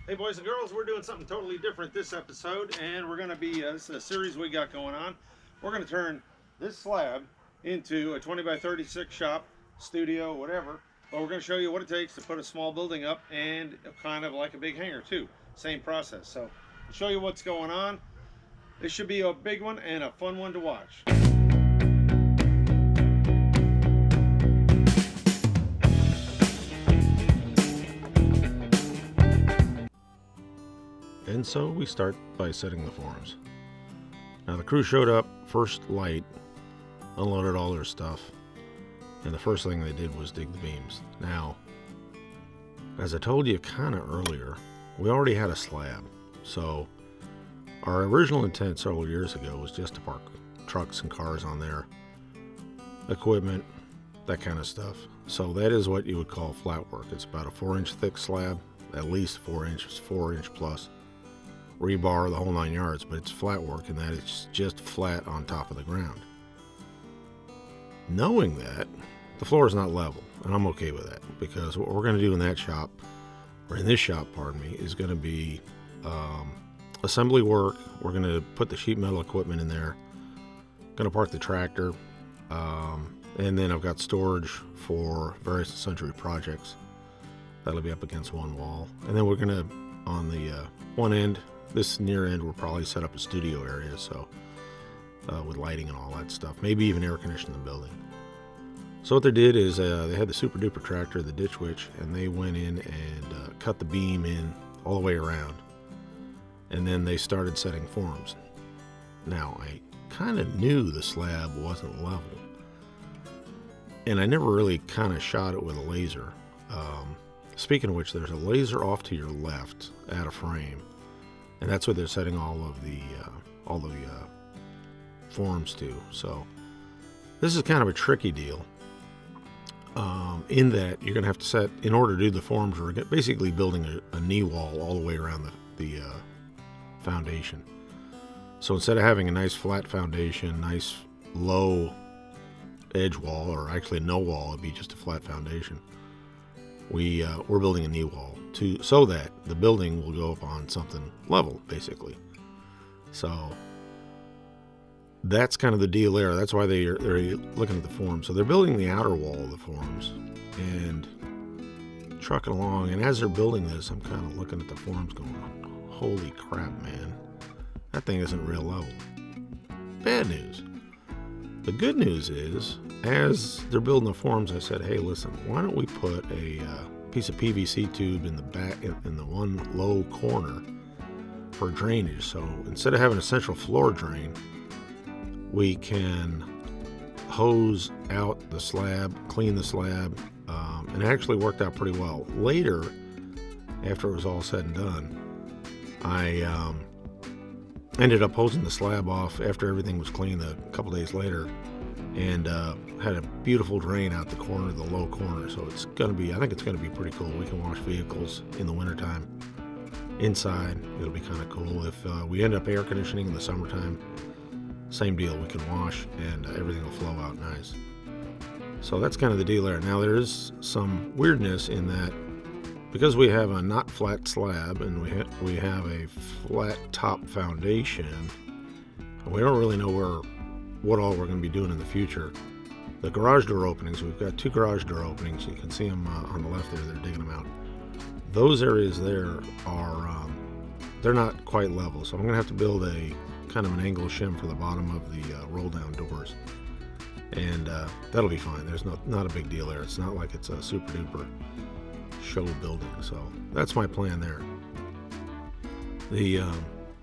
Hey boys and girls, we're doing something totally different this episode, and we're going to be, this is a series we got going on. We're going to turn this slab into a 20 by 36 shop, studio, whatever, but we're going to show you what it takes to put a small building up and kind of like a big hangar too. Same process. So I'll show you what's going on. This should be a big one and a fun one to watch. And so we start by setting the forms. Now the crew showed up first light, unloaded all their stuff, and the first thing they did was dig the beams. Now, as I told you kind of earlier, we already had a slab. So our original intent several years ago was just to park trucks and cars on there, equipment, that kind of stuff. So that is what you would call flat work. It's about a 4-inch thick slab, at least 4 inches, 4-inch plus. Rebar, the whole 9 yards, but it's flat work in that it's just flat on top of the ground. Knowing that, the floor is not level, and I'm okay with that, because what we're going to do in that shop, or in this shop, pardon me, is going to be assembly work. We're going to put the sheet metal equipment in there, going to park the tractor, and then I've got storage for various sundry projects. That'll be up against one wall, and then we're going to, on the one end, this near end, we'll probably set up a studio area, so with lighting and all that stuff, maybe even air condition the building. So what they did is they had the super duper tractor, the ditch witch, and they went in and cut the beam in all the way around, and then they started setting forms. Now I kind of knew the slab wasn't level, and I never really kind of shot it with a laser. Speaking of which, there's a laser off to your left at a frame, and that's what they're setting all the forms to. So this is kind of a tricky deal, in that you're going to have to set, in order to do the forms, we're basically building a knee wall all the way around the foundation. So instead of having a nice flat foundation, nice low edge wall, or actually no wall, it'd be just a flat foundation. We're building a knee wall so that the building will go up on something level, basically. So that's kind of the deal there. That's why they're looking at the forms. So they're building the outer wall of the forms and trucking along. And as they're building this, I'm kind of looking at the forms going, holy crap, man. That thing isn't real level. Bad news. The good news is, as they're building the forms, I said, hey, listen, why don't we put a piece of PVC tube in the back, in the one low corner for drainage. So instead of having a central floor drain, we can hose out the slab, clean the slab, and it actually worked out pretty well. Later, after it was all said and done, I ended up hosing the slab off after everything was clean a couple days later, and had a beautiful drain out the corner, the low corner. So it's going to be, I think it's going to be pretty cool. We can wash vehicles in the wintertime inside. It'll be kind of cool. If we end up air conditioning in the summertime, same deal. We can wash and everything will flow out nice. So that's kind of the deal there. Now there is some weirdness in that, because we have a not flat slab and we have a flat top foundation, and we don't really know what all we're going to be doing in the future. The garage door openings, we've got 2 garage door openings. You can see them on the left there. They're digging them out. Those areas there are they're not quite level, so I'm going to have to build a kind of an angle shim for the bottom of the roll down doors, and that'll be fine. There's not a big deal there. It's not like it's a super duper show building. So that's my plan there.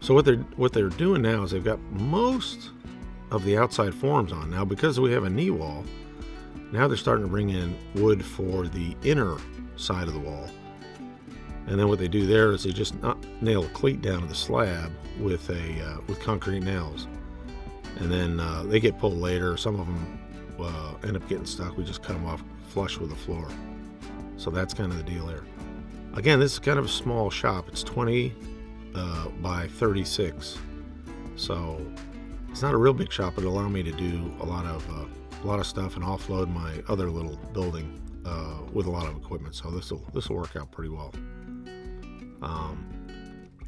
So what they're doing now is they've got most of the outside forms on now, because we have a knee wall. Now they're starting to bring in wood for the inner side of the wall, and then what they do there is they just nail a cleat down to the slab with concrete nails, and then they get pulled later. Some of them end up getting stuck. We just cut them off flush with the floor. So that's kind of the deal there. Again, this is kind of a small shop. It's 20 by 36, so it's not a real big shop. It'll allow me to do a lot of stuff and offload my other little building with a lot of equipment. So this will work out pretty well.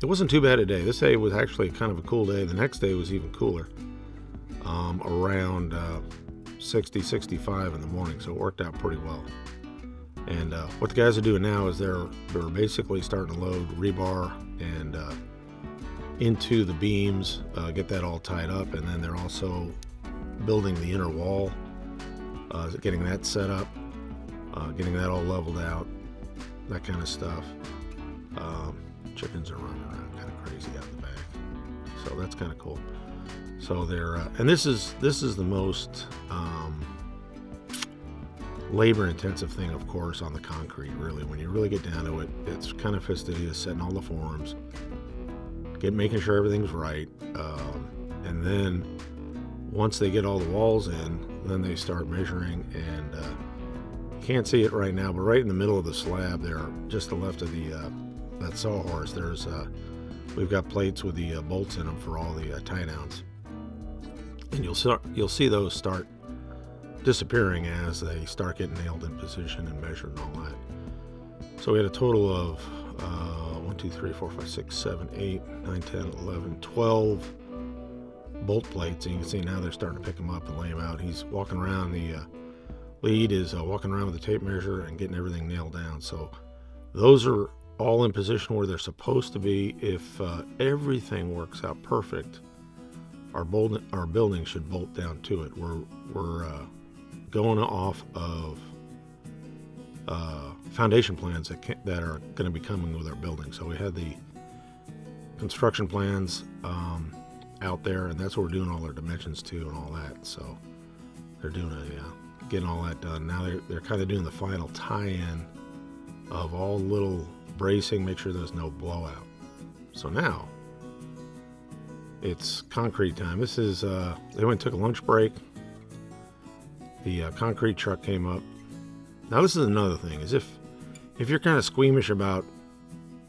it wasn't too bad a day. This day was actually kind of a cool day. The next day was even cooler, around 60, 65 in the morning, so it worked out pretty well. And what the guys are doing now is they're basically starting to load rebar and into the beams, get that all tied up, and then they're also building the inner wall, getting that set up, getting that all leveled out, that kind of stuff. Chickens are running around kind of crazy out the back, so that's kind of cool. So they're and this is the most labor-intensive thing, of course, on the concrete. Really, when you really get down to it, it's kind of fastidious, setting all the forms, making sure everything's right, and then once they get all the walls in, then they start measuring. And you can't see it right now, but right in the middle of the slab there, just to the left of the that sawhorse, there's we've got plates with the bolts in them for all the tie downs, and you'll see those start disappearing as they start getting nailed in position and measured and all that. So we had a total of 1, 2, 3, 4, 5, 6, 7, 8, 9, 10, 11, 12 bolt plates, and you can see now they're starting to pick them up and lay them out. He's walking around, the lead is walking around with the tape measure and getting everything nailed down. So those are all in position where they're supposed to be. If everything works out perfect, our building should bolt down to it. We're going off of foundation plans that are going to be coming with our building. So we had the construction plans out there, and that's what we're doing all our dimensions to and all that. So they're doing getting all that done. Now they're kind of doing the final tie-in of all the little bracing, make sure there's no blowout. So now it's concrete time. This is they went and took a lunch break. The concrete truck came up. Now this is another thing, is if you're kind of squeamish about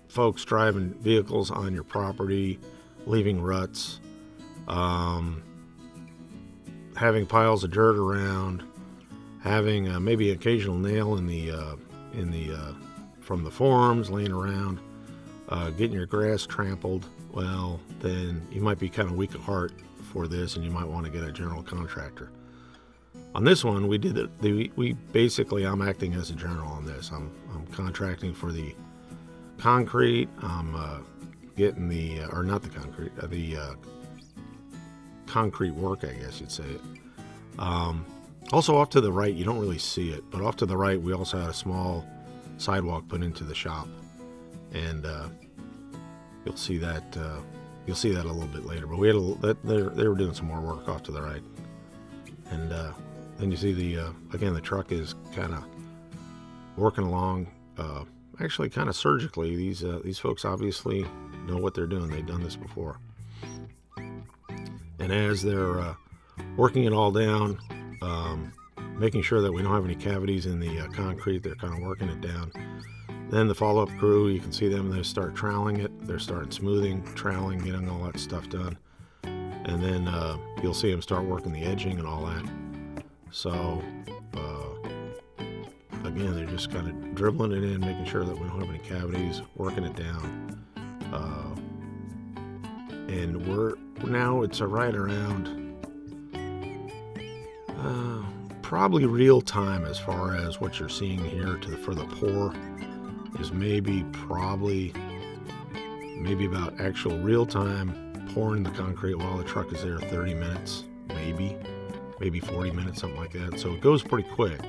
folks driving vehicles on your property, leaving ruts, having piles of dirt around, having maybe an occasional nail in the from the forms laying around, getting your grass trampled, well, then you might be kind of weak at heart for this, and you might want to get a general contractor. On this one, we did it. We basically, I'm acting as a general on this. I'm contracting for the concrete. I'm getting the concrete work, I guess you'd say it. Also off to the right, you don't really see it, but off to the right, we also had a small sidewalk put into the shop, and you'll see that a little bit later. But we had they were doing some more work off to the right, and then you see the truck is kind of working along, actually kind of surgically. These folks obviously know what they're doing. They've done this before, and as they're working it all down, making sure that we don't have any cavities in the concrete, they're kind of working it down. Then the follow-up crew, you can see them, they start troweling it. They're starting smoothing, troweling, getting all that stuff done. And then you'll see them start working the edging and all that. So, again, they're just kind of dribbling it in, making sure that we don't have any cavities, working it down. And now it's right around probably real time, as far as what you're seeing here for the pour is maybe about actual real time pouring the concrete while the truck is there, 30 minutes, maybe 40 minutes, something like that. So it goes pretty quick.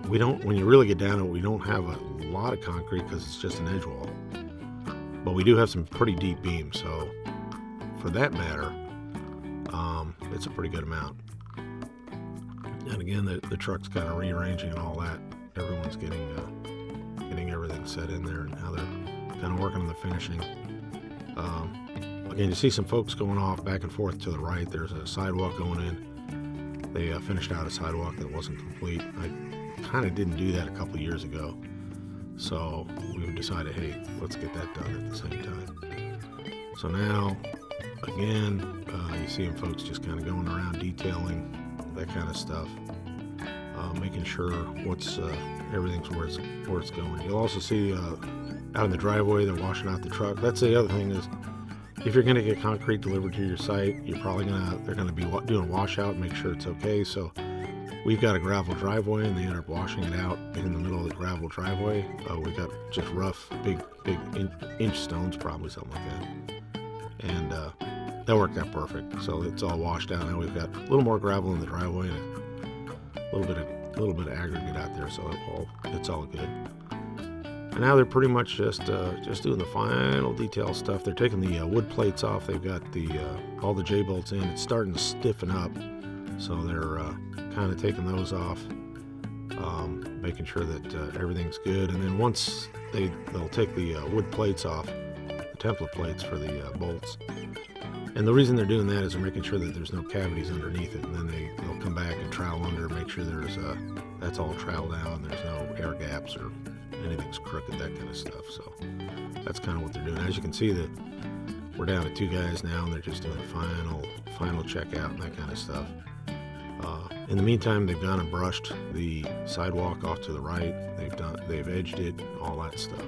When you really get down to it, we don't have a lot of concrete because it's just an edge wall, but we do have some pretty deep beams. So for that matter, it's a pretty good amount. And again, the truck's kind of rearranging and all that. Everyone's getting everything set in there, and now they're kind of working on the finishing. Again, you see some folks going off back and forth to the right. There's a sidewalk going in. They finished out a sidewalk that wasn't complete. I kind of didn't do that a couple of years ago, so we decided, hey, let's get that done at the same time. So now, again, you see them folks just kind of going around detailing, that kind of stuff, making sure everything's where it's going. You'll also see out in the driveway. They're washing out the truck. That's the other thing is, if you're going to get concrete delivered to your they're going to be doing a washout, make sure it's okay. So we've got a gravel driveway, and they end up washing it out in the middle of the gravel driveway. We've got just rough, big inch stones, probably something like that. And that worked out perfect. So it's all washed out. Now we've got a little more gravel in the driveway and a little bit of aggregate out there. So it's all good. And now they're pretty much just doing the final detail stuff. They're taking the wood plates off. They've got all the J-bolts in. It's starting to stiffen up, so they're kind of taking those off, making sure that everything's good. And then once they'll take the wood plates off, the template plates for the bolts. And the reason they're doing that is they're making sure that there's no cavities underneath it. And then they'll come back and trowel under, make sure that's all troweled down. There's no air gaps or anything's crooked, that kind of stuff. So that's kind of what they're doing. As you can see, that we're down to 2 guys now, and they're just doing the final checkout and that kind of stuff. In the meantime, they've gone and brushed the sidewalk off to the right. They've edged it, all that stuff.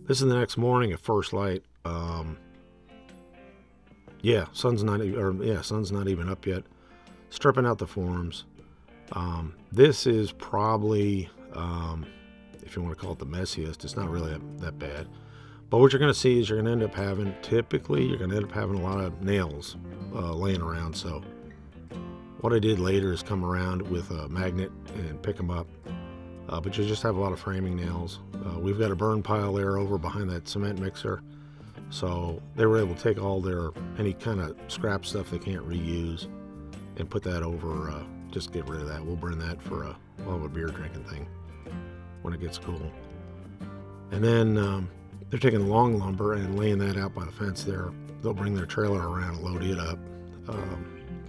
This is the next morning at first light. Sun's not even up yet. Stripping out the forms. This is probably, if you want to call it the messiest, it's not really that bad. But what you're going to see is you're going to end up having a lot of nails laying around. So what I did later is come around with a magnet and pick them up. But you just have a lot of framing nails. We've got a burn pile there over behind that cement mixer. So they were able to take all any kind of scrap stuff they can't reuse and put that over, just get rid of that. We'll burn that for a beer drinking thing when it gets cool. And then they're taking long lumber and laying that out by the fence there. They'll bring their trailer around and load it up,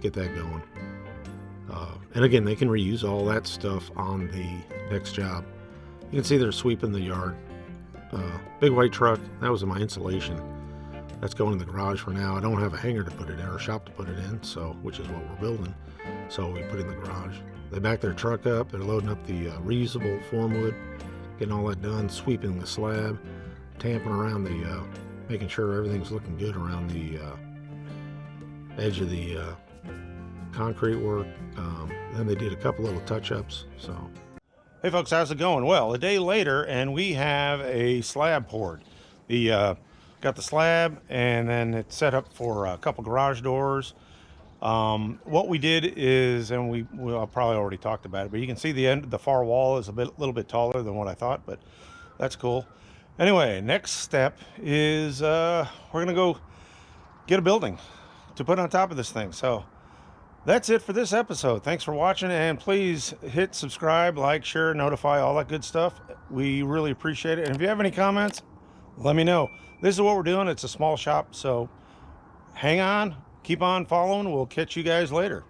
get that going. And again, they can reuse all that stuff on the next job. You can see they're sweeping the yard. Big white truck, that was my insulation. That's going in the garage for now. I don't have a hangar to put it in or a shop to put it in, which is what we're building. So we put it in the garage. They back their truck up. They're loading up the reusable form wood, getting all that done, sweeping the slab, tamping around making sure everything's looking good around the edge of the concrete work. Then they did a couple little touch-ups. So, hey folks, how's it going? Well, a day later, and we have a slab poured. Got the slab, and then it's set up for a couple garage doors. What we did is, and I probably already talked about it, but you can see the far wall is little bit taller than what I thought, but that's cool. Anyway, next step is we're gonna go get a building to put on top of this thing. So that's it for this episode. Thanks for watching, and please hit subscribe, like, share, notify, all that good stuff. We really appreciate it. And if you have any comments, let me know. This is what we're doing. It's a small shop, so hang on, keep on following. We'll catch you guys later.